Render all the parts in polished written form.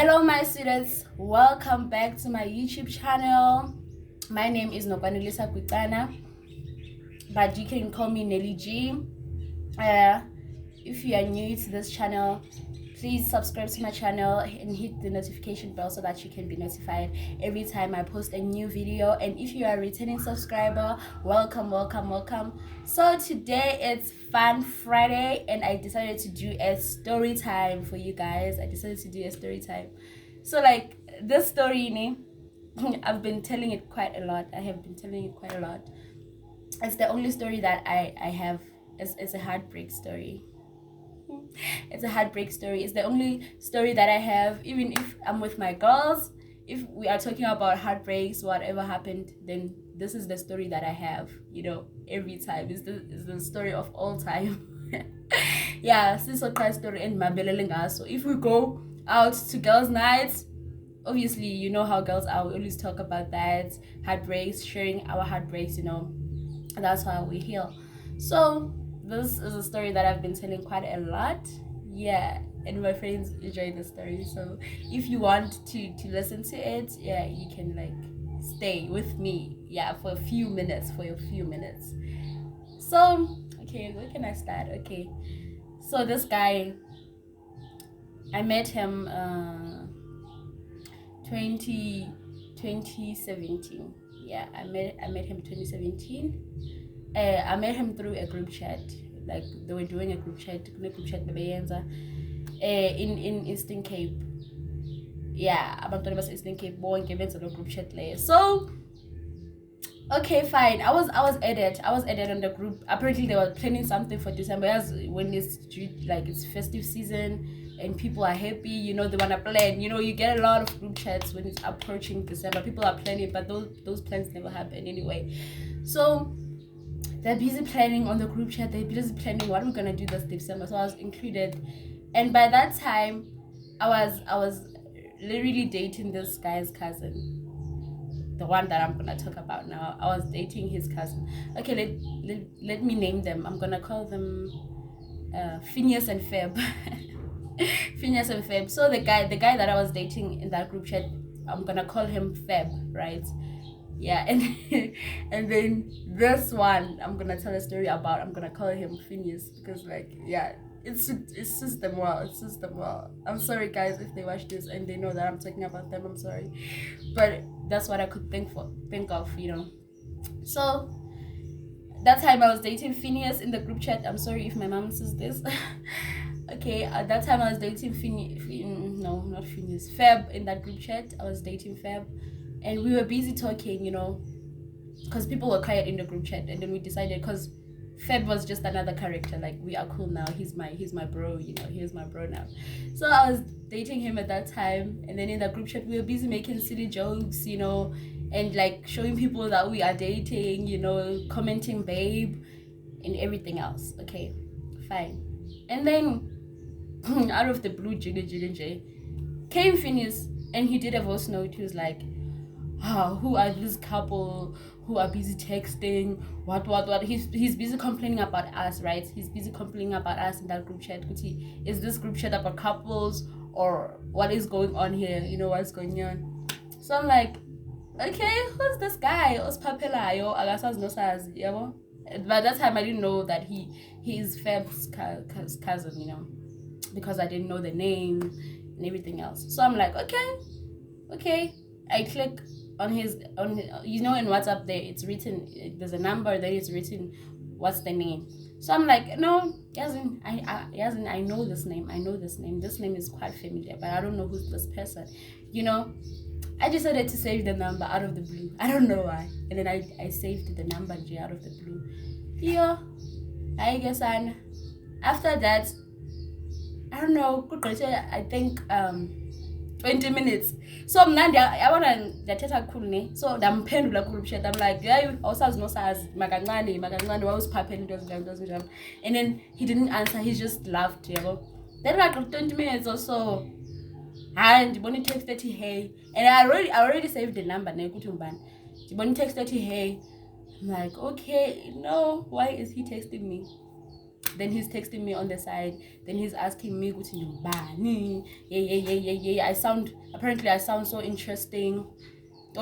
Hello my students, welcome back to my YouTube channel. My name is Nokwanelisa Kwitana, but you can call me Nelly G. If you are new to this channel, please subscribe to my channel and hit the notification bell so that you can be notified every time I post a new video. And if you are a returning subscriber, welcome. So today it's Fun Friday and I decided to do a story time for you guys. So like this story, I've been telling it quite a lot. It's the only story that I have. It's a heartbreak story. It's a heartbreak story. It's the only story that I have. Even if I'm with my girls, if we are talking about heartbreaks, whatever happened, then this is the story that I have, every time. It's the story of all time. Yeah, this is story and my. So if we go out to girls' nights, obviously you know how girls are. We always talk about that, heartbreaks, sharing our heartbreaks, that's how we heal. So this is a story that I've been telling quite a lot. Yeah, and my friends enjoy the story. So if you want to listen to it, yeah, you can stay with me, for a few minutes. So okay, where can I start? Okay, so this guy, I met him 2017. Yeah, I met him 2017. I met him through a group chat. Like they were doing a group chat in Eastern Cape. Yeah, about Eastern Cape a group chat layer. So okay, fine. I was added on the group. Apparently they were planning something for December, as when it's it's festive season and people are happy, they wanna plan. You get a lot of group chats when it's approaching December. People are planning, but those plans never happen anyway. So they're busy planning on the group chat. They're busy planning what we're gonna do this December. So I was included, and by that time, I was literally dating this guy's cousin, the one that I'm gonna talk about now. I was dating his cousin. Okay, let me name them. I'm gonna call them Phineas and Feb. Phineas and Feb. So the guy that I was dating in that group chat, I'm gonna call him Feb, right? Yeah, and and then this one I'm gonna tell a story about. I'm gonna call him Phineas because it suits them well. I'm sorry guys if they watch this and they know that I'm talking about them. I'm sorry, but that's what I could think of. So that time I was dating Phineas in the group chat. I'm sorry if my mom sees this. Okay, at that time I was dating not Phineas, Feb in that group chat. I was dating Feb. And we were busy talking, because people were quiet in the group chat. And then we decided, because Feb was just another character, we are cool now. He's my bro, he's my bro now. So I was dating him at that time. And then in the group chat, we were busy making silly jokes, and showing people that we are dating, commenting babe and everything else. Okay, fine. And then out of the blue, came Phineas and he did a voice note. He was like, who are this couple who are busy texting? What? He's busy complaining about us, right? He's busy complaining about us in that group chat. Is this group chat about couples or what is going on here? What's going on? So I'm like, okay, who's this guy? But that time I didn't know that he is Feb's cousin, because I didn't know the name and everything else. So I'm like, okay. I click on his in WhatsApp there it's written, there's a number, then it's written what's the name. So I'm like, no, I know this name. This name is quite familiar, but I don't know who's this person. I decided to save the number out of the blue. I don't know why. And then I saved the number out of the blue. Yeah, I guess after that, I don't know, I think 20 minutes. So I wanna cool ne. So ndamphendula group chat. I'm like, yeah, awusazi nosazi makancane wawusiphaphela into ezinjalo. And then he didn't answer, he just laughed, Then 20 minutes or so, and ndibona text ethi hey, and I already saved the number ne kuthi ngubani. Ndibona text ethi hey. I'm like, okay, no, why is he texting me? Then he's texting me on the side. Then he's asking me, yeah. I sound so interesting. He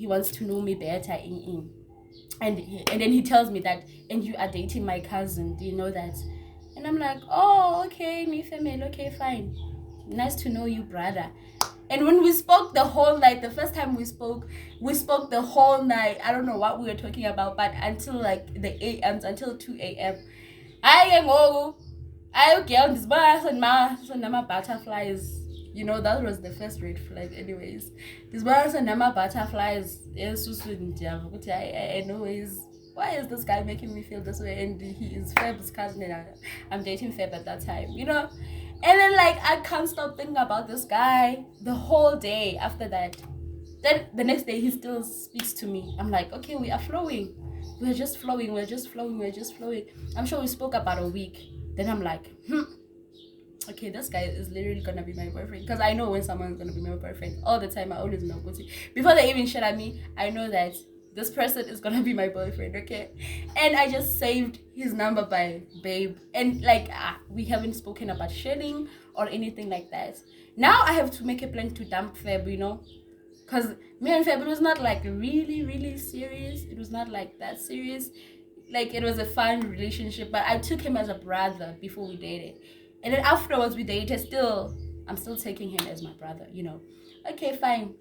wants to know me better. And then he tells me that, and you are dating my cousin. Do you know that? And I'm like, oh, okay, me female, okay, fine. Nice to know you, brother. And when we spoke the whole night, the first time we spoke the whole night. I don't know what we were talking about, but until like the AMs, until 2 a.m. I girl, this my butterflies. You know, that was the first red flag anyways. This was and my butterflies. Anyways, why is this guy making me feel this way? And he is Feb's cousin and I'm dating Feb at that time, you know? And then like I can't stop thinking about this guy the whole day after that. Then the next day he still speaks to me. I'm like, okay, we are flowing. We're just flowing. I'm sure we spoke about a week. Then I'm like, okay, this guy is literally gonna be my boyfriend, because I know when someone's gonna be my boyfriend all the time. I always know. Before they even shit at me, I know that this person is gonna be my boyfriend, okay? And I just saved his number by babe, and like we haven't spoken about shitting or anything like that. Now I have to make a plan to dump Feb, you know, because me and Feb, it was not like really serious. It was not like that serious. Like, it was a fun relationship, but I took him as a brother before we dated. And then afterwards we dated, I'm still taking him as my brother, you know. Okay, fine.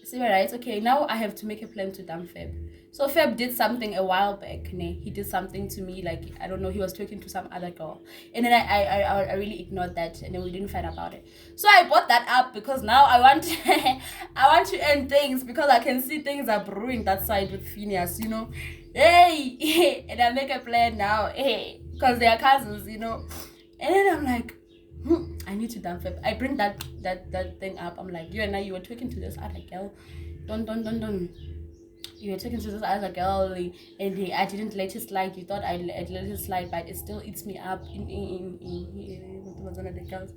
See, right? Okay, now I have to make a plan to dump Feb. So Feb did something a while back. He did something to me, like, I don't know, he was talking to some other girl. And then I really ignored that, and then we didn't fight about it. So I brought that up because now I want I want to end things, because I can see things are brewing that side with Phineas, you know. Hey, and I make a plan now, hey, because they are cousins, you know. And then I'm like, I need to dump Feb. I bring that thing up. I'm like, you were talking to this other girl. Don't. You were talking to this other girl, and I didn't let it slide. You thought I let it slide, but it still eats me up. What was one of the girls?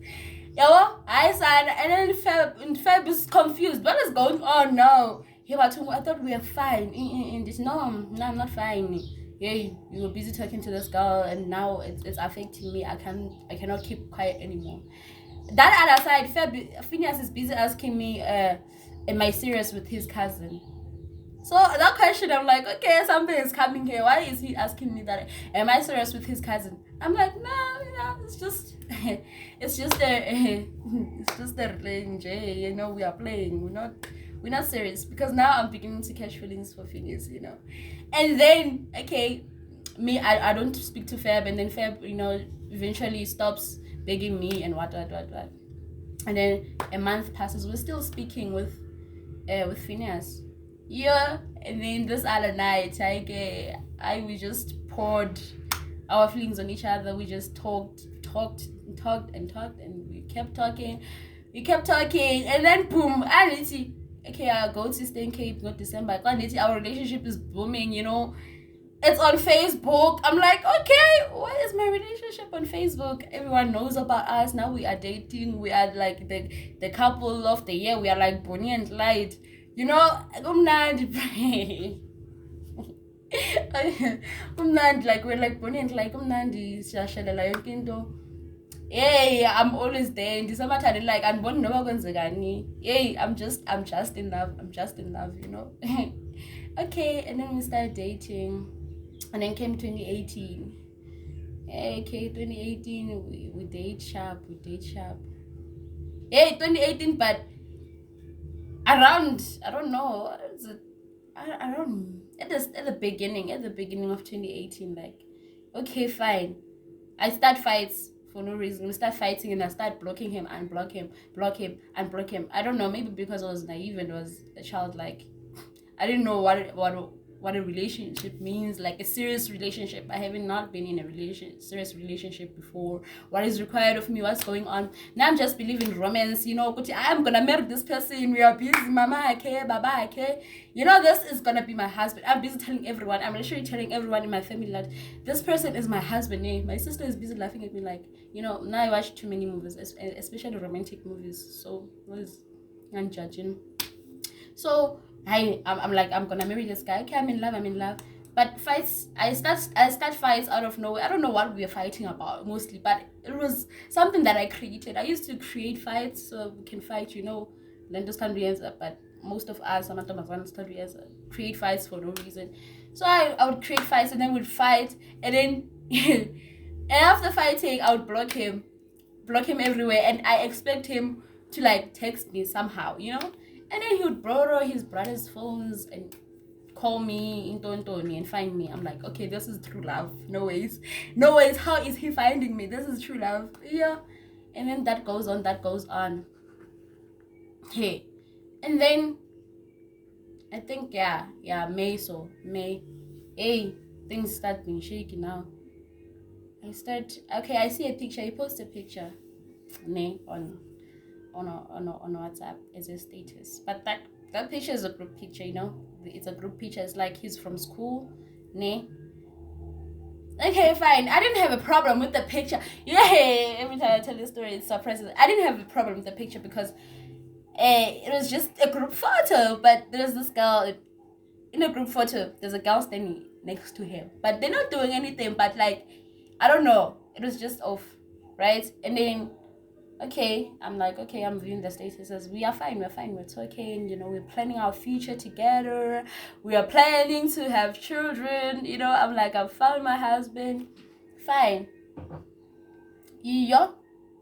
Yeah, well, I said, and then Feb is confused. What is going on now? I thought we were fine. No, I'm not fine. Yeah, you were busy talking to this girl, and now it's affecting me. I cannot keep quiet anymore. That other side, Phineas is busy asking me, am I serious with his cousin? So that question, I'm like, okay, something is coming here. Why is he asking me that? Am I serious with his cousin? I'm like, no, it's just a range. You know, we are playing. We're not serious, because now I'm beginning to catch feelings for Phineas, you know. And then, okay, me, I don't speak to Feb, and then Feb, you know, eventually stops begging me and what. And then a month passes, we're still speaking with Phineas. Yeah, and then this other night, we just poured our feelings on each other. We just talked, and we kept talking, and then boom, okay, I go to stay in Cape, not December. Our relationship is booming, you know. It's on Facebook. I'm like, okay, why is my relationship on Facebook? Everyone knows about us. Now we are dating. We are like the couple of the year. We are like Bonnie and Clyde. You know, like we're like Bonnie and Clyde. Hey, I'm always there. In December, like, I'm born never going to. Hey, I'm just in love, you know. Okay, and then we started dating, and then came 2018. Okay, 2018, we date sharp. Hey, 2018, but around, I don't know, what is it? I don't know. At the beginning of 2018, like, okay, fine. I start fights for no reason. We start fighting, and I start blocking him, unblock him, block him, unblock him. I don't know, maybe because I was naive and was a child, like, I didn't know what a relationship means, like a serious relationship. I haven't not been in a serious relationship before. What is required of me, what's going on. Now I'm just believing romance, you know. I'm gonna marry this person, we are busy, mama, okay, baba, okay. You know, this is gonna be my husband. I'm busy telling everyone, I'm literally telling everyone in my family that this person is my husband. My sister is busy laughing at me, like, you know, now I watch too many movies, especially romantic movies, so what is I'm judging. So I'm like, I'm gonna marry this guy. Okay, I'm in love. But fights, I start fights out of nowhere. I don't know what we were fighting about mostly, but it was something that I created. I used to create fights so we can fight, Lentos can't be answered, but most of us, some of them can't be answered, create fights for no reason. So I would create fights and then we'd fight, and then and after fighting, I would block him everywhere, and I expect him to like text me somehow, and then he would borrow his brother's phones and call me in Tontoni and find me. I'm like, okay, this is true love. No ways. How is he finding me? This is true love. Yeah. And then that goes on. Hey. And then I think May. Hey, things start being shaky now. I see a picture. He posted a picture on WhatsApp as a status. But that picture is a group picture, It's a group picture. It's like he's from school, Okay, fine. I didn't have a problem with the picture. Yeah, every time I tell this story, it's surprising. I didn't have a problem with the picture because it was just a group photo. But there's this girl in a group photo. There's a girl standing next to him, but they're not doing anything. But like, I don't know. It was just off, right? And then, okay, I'm like, okay, I'm viewing the statuses. We are fine, we're talking, we're planning our future together. We are planning to have children, I'm like, I've found my husband. Fine. Yeah.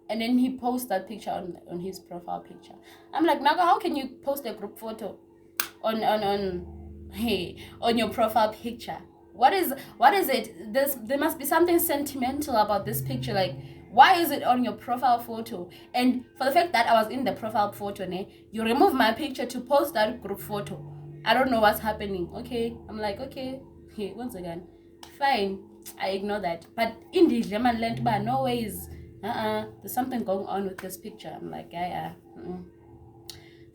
And then he posts that picture on his profile picture. I'm like, Naga, how can you post a group photo on your profile picture? What is it? There must be something sentimental about this picture. Like, why is it on your profile photo? And for the fact that I was in the profile photo, you remove my picture to post that group photo. I don't know what's happening. Okay, I'm like, okay, once again, fine. I ignore that. But indeed, German learned, but no ways. There's something going on with this picture. I'm like,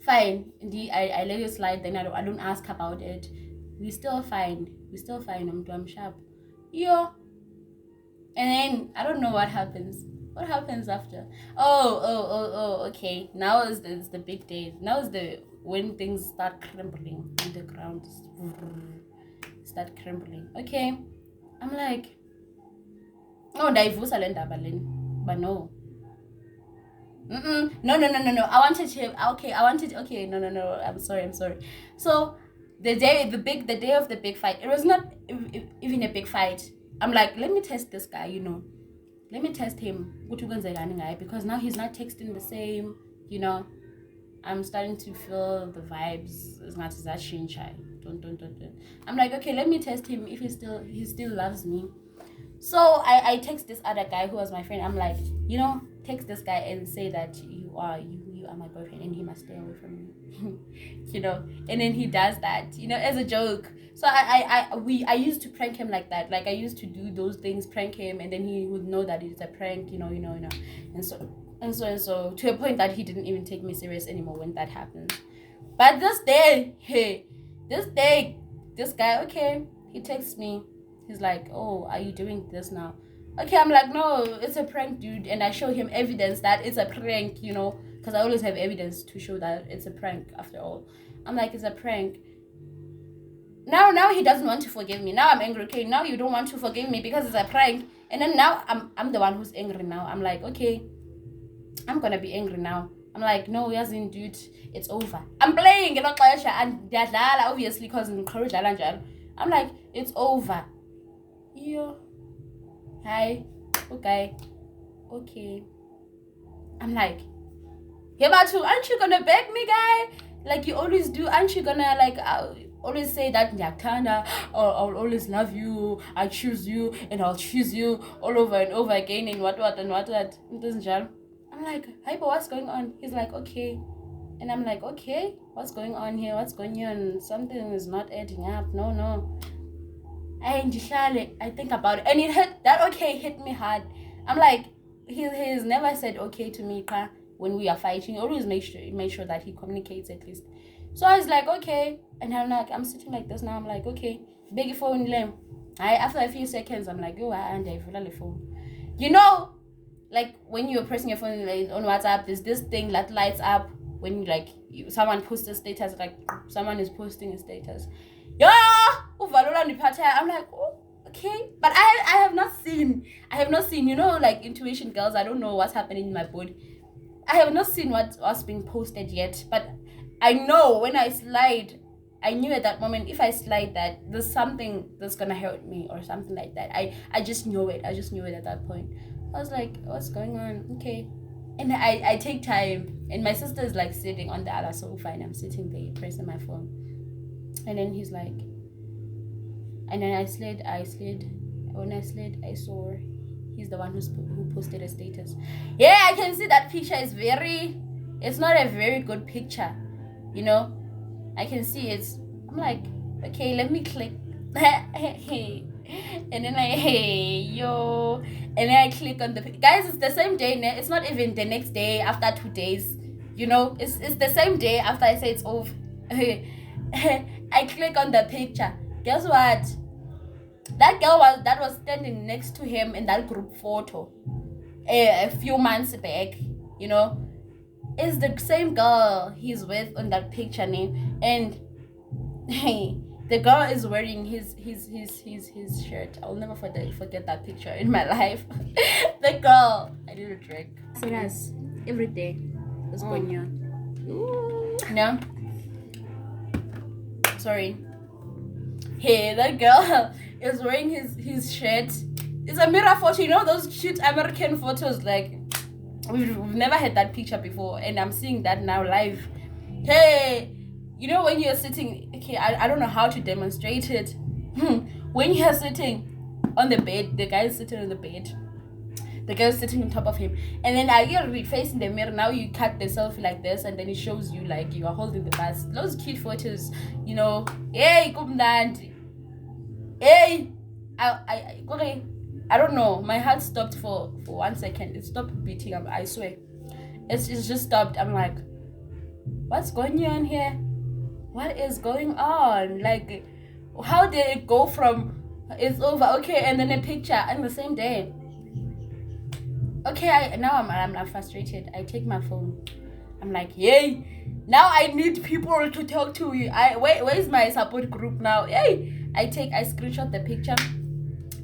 fine. Indeed, I let it slide. Then I don't ask about it. We still fine. I'm sharp. Yeah. And then I don't know what happens. What happens after? Oh, okay. Now is the big day. Now is when things start crumbling in the ground. Start crumbling. Okay. I'm like, oh, divorce but no. No. I wanted him. Okay, no. I'm sorry. So the day of the big fight, it was not even a big fight. I'm like, let me test this guy, Let me test him. Because now he's not texting the same, I'm starting to feel the vibes. It's not that shinshai. Don't. I'm like, okay, let me test him if he still loves me. So I text this other guy who was my friend. I'm like, text this guy and say that you are my boyfriend and he must stay away from me. And then he does that, as a joke. So I used to prank him like that. Like, I used to do those things, prank him, and then he would know that it's a prank, and so to a point that he didn't even take me serious anymore when that happened. But this day, this guy, okay, he texts me. He's like, oh, are you doing this now? Okay, I'm like, no, it's a prank, dude. And I show him evidence that it's a prank, because I always have evidence to show that it's a prank after all. I'm like, it's a prank. Now he doesn't want to forgive me. Now I'm angry. Okay, now you don't want to forgive me because it's a prank. And then now I'm the one who's angry now. I'm like, okay, I'm gonna be angry now. I'm like, no, Yazin, dude, it's over. I'm playing, and obviously because I'm like, it's over. Yeah. Hi. Okay. I'm like, Hebatu, aren't you gonna beg me, guy? Like you always do. Aren't you gonna always say that Nyaktanda, or I'll always love you, I choose you, and I'll choose you all over and over again, and what. I'm like, hi, but what's going on? He's like, okay. And I'm like, okay, what's going on here? What's going on? Something is not adding up. No. I think about it, and hit me hard. I'm like, he's never said okay to me when we are fighting. Always make sure that he communicates at least. So I was like, okay, and I'm sitting like this now. I'm like, okay, big phone lem. After a few seconds, I'm like, oh, and I feel the phone. Like when you're pressing your phone on WhatsApp, there's this thing that lights up when someone posts a status, like someone is posting a status. Yeah, I'm like, oh, okay. But I have not seen, you know, like intuition girls, I don't know what's happening in my body. I have not seen what's being posted yet, but I know when I slide, I knew at that moment, if I slide that, there's something that's gonna hurt me or something like that. I just knew it. I just knew it at that point. I was like, what's going on? Okay. And I take time, and my sister is like sitting on the other sofa, and I'm sitting there pressing my phone. And then he's like, and then I slid. When I slid, I saw he's the one who posted a status. Yeah, I can see that picture is it's not a very good picture, you know. I can see it. I'm like, okay, let me click. And then and then I click on the guys. It's the same day. It's not even the next day after 2 days. You know, it's the same day after I say it's over. I click on the picture. Guess what? That girl was standing next to him in that group photo a few months back. You know, it's the same girl he's with on that picture name, and the girl is wearing his shirt. I'll never forget that picture in my life. The girl, I need a drink. Serious, every day is going on. No, sorry. Hey, that girl is wearing his shirt. It's a mirror photo. You know those cute American photos, like we've never had that picture before, and I'm seeing that now live. Hey, you know when you're sitting, okay, I don't know how to demonstrate it. When you're sitting on the bed, the guy is sitting on the bed, the girl is sitting on top of him, and then you're facing the mirror. Now you cut the selfie like this, and then it shows you like you are holding the bus. Those cute photos, you know. Hey, kumnandi. Hey, I don't know. My heart stopped for 1 second. It stopped beating. I swear, it's just stopped. I'm like, what's going on here? What is going on? Like, how did it go from it's over, okay, and then a picture on the same day? Okay, now I'm frustrated. I take my phone. I'm like, yay! Now I need people to talk to you. Where's my support group now? Yay! I screenshot the picture.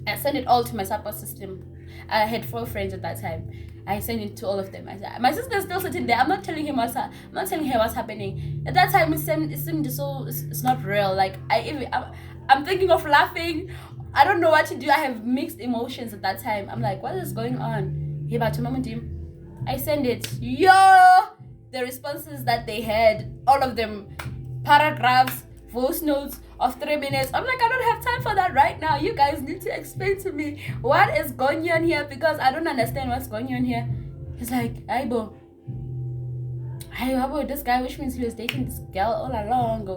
I send it all to my support system. I had 4 friends at that time. I sent it to all of them. My sister's still sitting there. I'm not telling her what's happening. At that time, it seemed so. It's not real. Like I'm thinking of laughing. I don't know what to do. I have mixed emotions at that time. I'm like, what is going on? Hey, but I send it. Yo, the responses that they had, all of them, paragraphs, voice notes of 3 minutes. I'm like, I don't have time for that right now. You guys need to explain to me what is going on here, because I don't understand what's going on here. He's like, Aibo, this guy, which means he was dating this girl all along.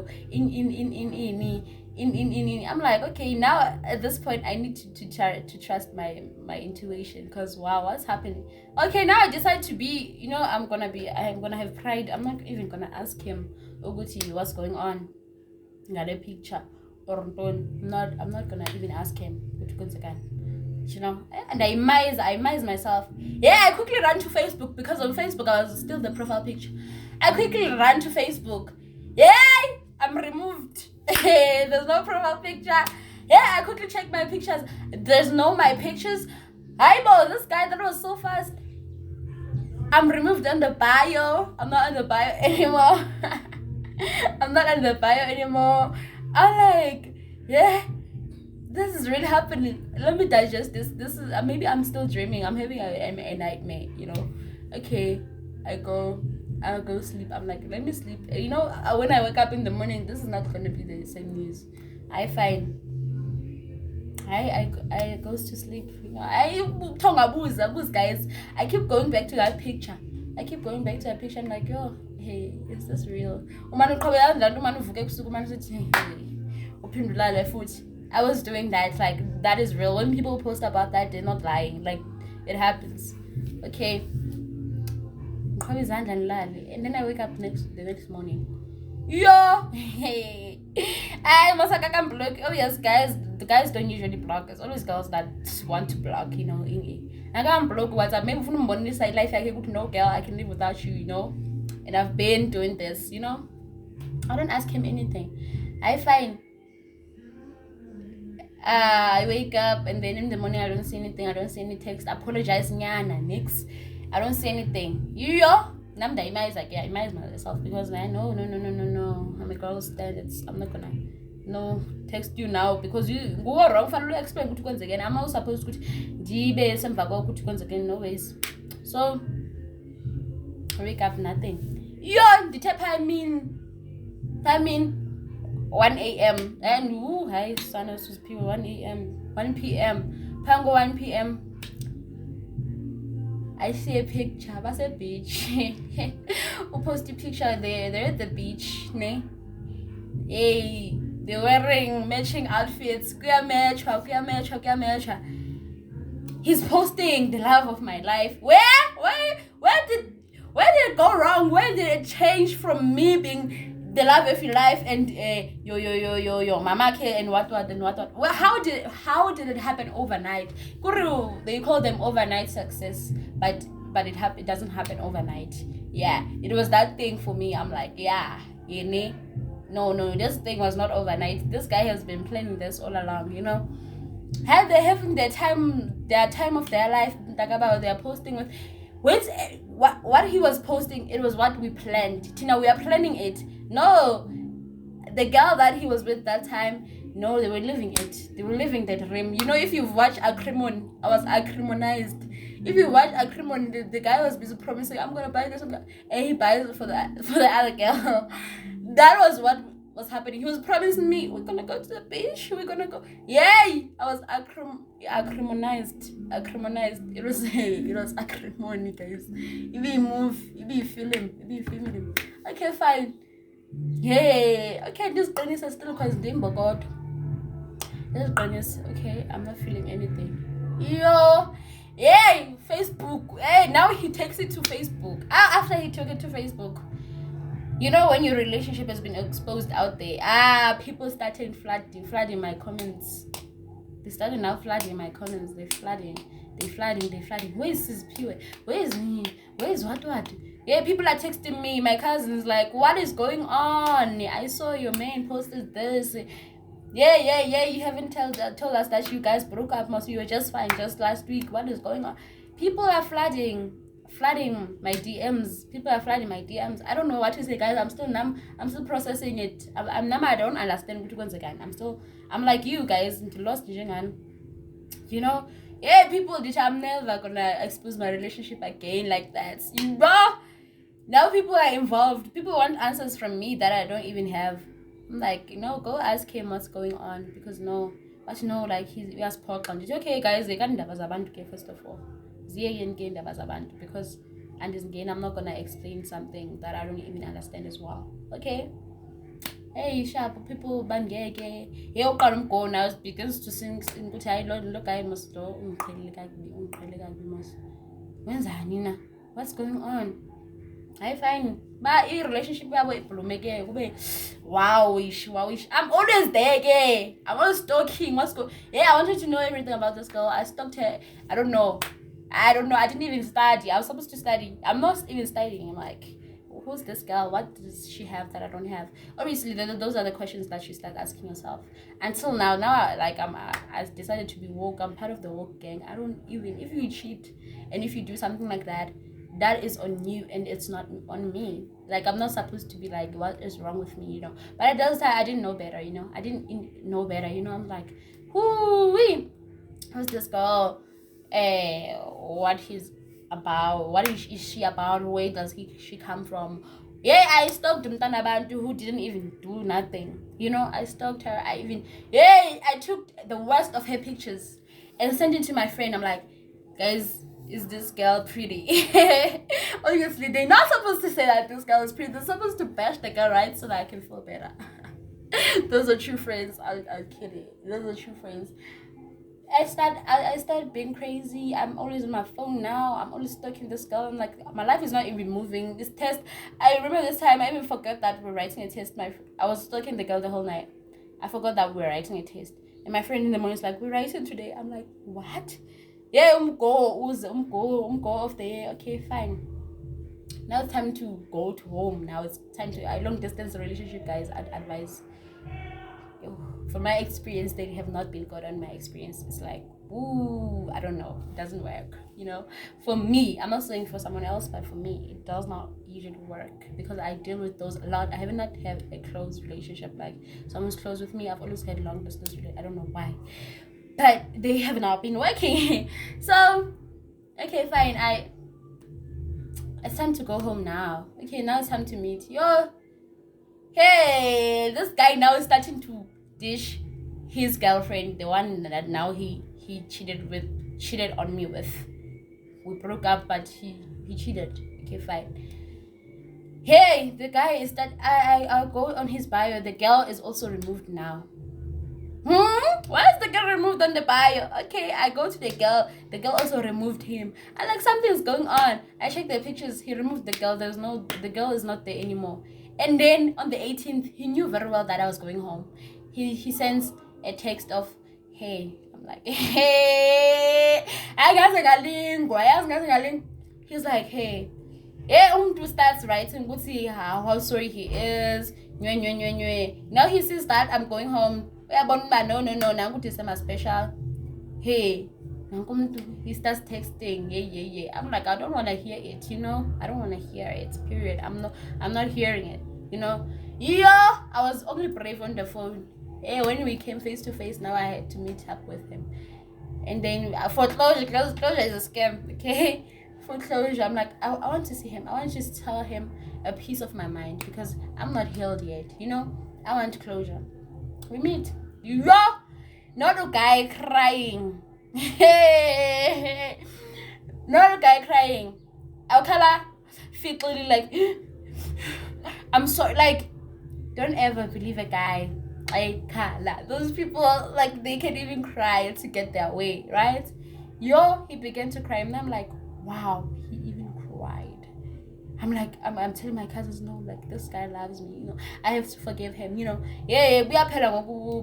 I'm like, okay, now at this point I need to try to trust my intuition, because wow, what's happening? Okay, now I decide to be, you know, I'm gonna have pride. I'm not even gonna ask him, Oguti, what's going on? Got a picture or I'm not gonna even ask him, you know. And I mize myself. Yeah, I quickly ran to Facebook, because on Facebook I was still the profile picture. I quickly ran to Facebook. Yay! I'm removed. There's no profile picture. Yeah, I quickly checked my pictures. There's no my pictures. Hi, this guy, that was so fast. I'm removed on the bio. I'm not on the bio anymore. I'm not on the bio anymore. I'm like, yeah, this is really happening. Let me digest this. This is maybe I'm still dreaming. I'm having a nightmare, you know. Okay, I'll go sleep. I'm like, let me sleep. You know, when I wake up in the morning, this is not gonna be the same news. I goes to sleep. You know, guys. I keep going back to that picture. I'm like, yo, hey, is this real? I was doing that. Like, that is real. When people post about that, they're not lying. Like, it happens. Okay. And then I wake up the next morning. Yo, hey, I must have block. Oh yes, guys, the guys don't usually block. It's always girls that want to block, you know. I can't block WhatsApp. Maybe from morning side life, I can no girl, I can live without you, you know. And I've been doing this, you know. I don't ask him anything. I find I wake up and then in the morning I don't see anything. I don't see any text. Apologize, nyana, nix. I don't see anything. You Namda Ima is like, yeah, Ima is myself because I no. I'm a girl standards. I'm not gonna no text you now because you go wrong for explain good ones again. I'm also supposed to be some good ones again, no ways. So I wake up nothing. The type I mean 1 a.m. and hi son was people 1 a.m. 1 p.m. Pango 1 p.m. I see a picture. That's a beach. Who post a picture there? They're at the beach, ne? Hey, they're wearing matching outfits. Match. He's posting the love of my life. Where did it go wrong? Where did it change from me being the love of your life and your mama care and what? Well, how did it happen overnight? Guru, they call them overnight success, but it doesn't happen overnight. Yeah, it was that thing for me. I'm like, yeah, no, this thing was not overnight. This guy has been planning this all along, Had they having their time of their life, they're posting with what he was posting, it was what we planned. Tina, we are planning it. No, the girl that he was with that time, no, they were living it. They were living that dream. If you've watched Acrimon, I was acrimonized. If you watch Acrimon, the guy was busy promising, I'm gonna buy this, and he buys it for the other girl. That was what was happening. He was promising me, we're gonna go to the beach, we're gonna go. Yay! I was acrimonized. It was acrimony, guys. If you move, if you feel him. Okay, fine. Yay! Okay, this Dennis is still quite dim, but God. This Dennis, okay, I'm not feeling anything. Yo! Yay! Facebook. Hey, now he takes it to Facebook. After he took it to Facebook. When your relationship has been exposed out there, people started flooding my comments. They started now flooding my comments. They're flooding. Where is this pure? Where is me? Where is what? Yeah, people are texting me. My cousins like, what is going on? I saw your man posted this. Yeah. You haven't told us that you guys broke up. You were just fine just last week. What is going on? People are flooding my DMs. People are flooding my DMs. I don't know what to say, guys. I'm still numb. I'm still processing it. I'm numb. I don't understand what once again. I'm like you guys into lost yeah, people I'm never gonna expose my relationship again like that. Now people are involved. People want answers from me that I don't even have. I'm like, go ask him what's going on because like he has pork on it. Okay, guys, they can't first of all. Because and again I'm not gonna explain something that I don't even understand as well. Okay. Hey, sharp people bangeke. Hey, go now begins to sing ukuthi hayi lo guy must do ungiqhelile kabi must. Wenzani na? What's going on? I find a relationship yabo iblumeke kube wowish. I'm always there, ke. I'm always stalking. What's going? Yeah, I wanted to know everything about this girl. I stalked her. I don't know. I didn't even study. I was supposed to study. I'm not even studying. I'm like, who's this girl? What does she have that I don't have? Obviously, those are the questions that you start asking yourself. Until now, I decided to be woke. I'm part of the woke gang. I don't even, if you cheat and if you do something like that, that is on you and it's not on me. Like, I'm not supposed to be like, what is wrong with me, But at that time, I didn't know better, I didn't know better, I'm like, who's this girl? What he's about, what is she about, where does she come from? Yeah, I stalked Mtana Bantu who didn't even do nothing. I stalked her. I took the worst of her pictures and sent it to my friend. I'm like, guys, is this girl pretty? Obviously, they're not supposed to say that this girl is pretty. They're supposed to bash the girl, right? So that I can feel better. Those are true friends. I'm kidding. Those are true friends. I started being crazy. I'm always on my phone now. I'm always stalking this girl. I'm like, my life is not even moving. This test, I remember this time, I even forgot that we were writing a test. I was stalking the girl the whole night. I forgot that we were writing a test. And my friend in the morning is like, we're writing today. I'm like, what? Yeah, go off there. Okay, fine. Now it's time to go to home. Now it's time to a long distance relationship, guys. I'd advise. from my experience, they have not been good on my experience. It's like, ooh, I don't know, it doesn't work, you know. For me, I'm not saying for someone else, but for me, it does not usually work because I deal with those a lot. I have not had a close relationship, like someone's close with me. I've always had long distance relationship. I don't know why, but they have not been working. So, okay, fine. It's time to go home now. Okay, now it's time to meet. Hey, this guy now is starting to dish his girlfriend, the one that now he cheated on me with. We broke up, but he cheated. Okay, fine. Hey, the guy is that I'll go on his bio. The girl is also removed now. Why is the girl removed on the bio? Okay, I go to the girl. The girl also removed him. I like something's going on. I check the pictures. He removed the girl. The girl is not there anymore. And then on the 18th, he knew very well that I was going home. He sends a text of, hey. I'm like, hey, I got a link. He's like, hey. Starts writing, we'll see how sorry he is. Now he sees that I'm going home. No, now go to some special. Hey, he starts texting. Yeah. I'm like, I don't want to hear it, you know. I don't want to hear it. Period. I'm not hearing it, you know. Yeah, I was only brave on the phone. Hey, when we came face to face, now I had to meet up with him. And then for closure is a scam, okay? For closure, I'm like, I want to see him. I want to just tell him a piece of my mind because I'm not healed yet, you know. I want closure. We meet. Not a guy crying. Not a guy crying. I'll physically like, I'm sorry. Like, don't ever believe a guy. Those people, like, they can even cry to get their way, right? He began to cry, and I'm like, wow, he even cried. I'm like, I'm telling my cousins, no, like, this guy loves me, you know, I have to forgive him, you know. Yeah, we are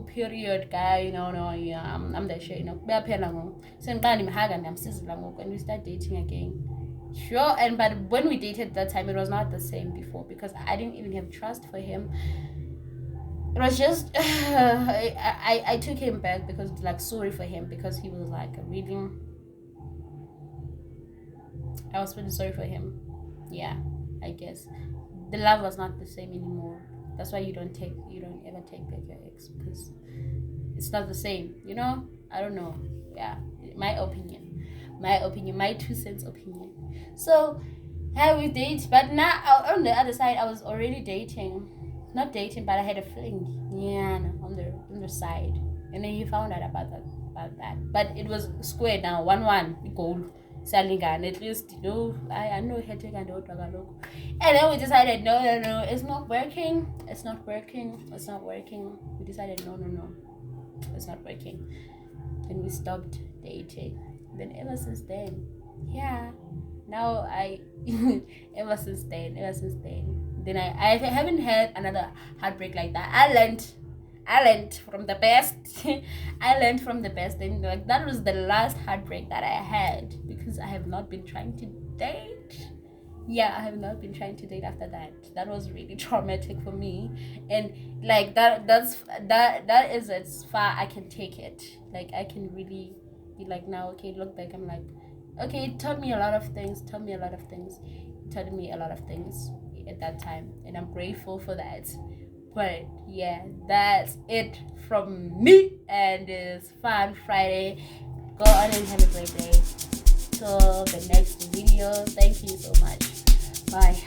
period, guy, you know, no, yeah, I'm that shit, you know. We are and we start dating again. Sure, but when we dated that time, it was not the same before because I didn't even have trust for him. It was just I took him back because like sorry for him because he was like really. I was really sorry for him. Yeah, I guess the love was not the same anymore. That's why you don't ever take back your ex because it's not the same. You know, I don't know. Yeah, my opinion, my 2 cents opinion. So, how we date, but now on the other side, I was already dating. Not dating, but I had a fling. Yeah, on the side. And then he found out about that. But it was square now, 1-1 goal. Selling gun, at least, you know, I know he take and then we decided no, it's not working. We decided no, it's not working. Then we stopped dating. Then ever since then, yeah. Now ever since then, then I haven't had another heartbreak like that. I learned from the best. And like that was the last heartbreak that I had because I have not been trying to date. Yeah, I have not been trying to date after that. That was really traumatic for me, and like that is as far I can take it. Like I can really be like now. Okay, look back. I'm like, okay, it taught me a lot of things. It taught me a lot of things at that time, and I'm grateful for that. But yeah, that's it from me, and it's Fun Friday. Go on and have a great day. Till the next video. Thank you so much. Bye.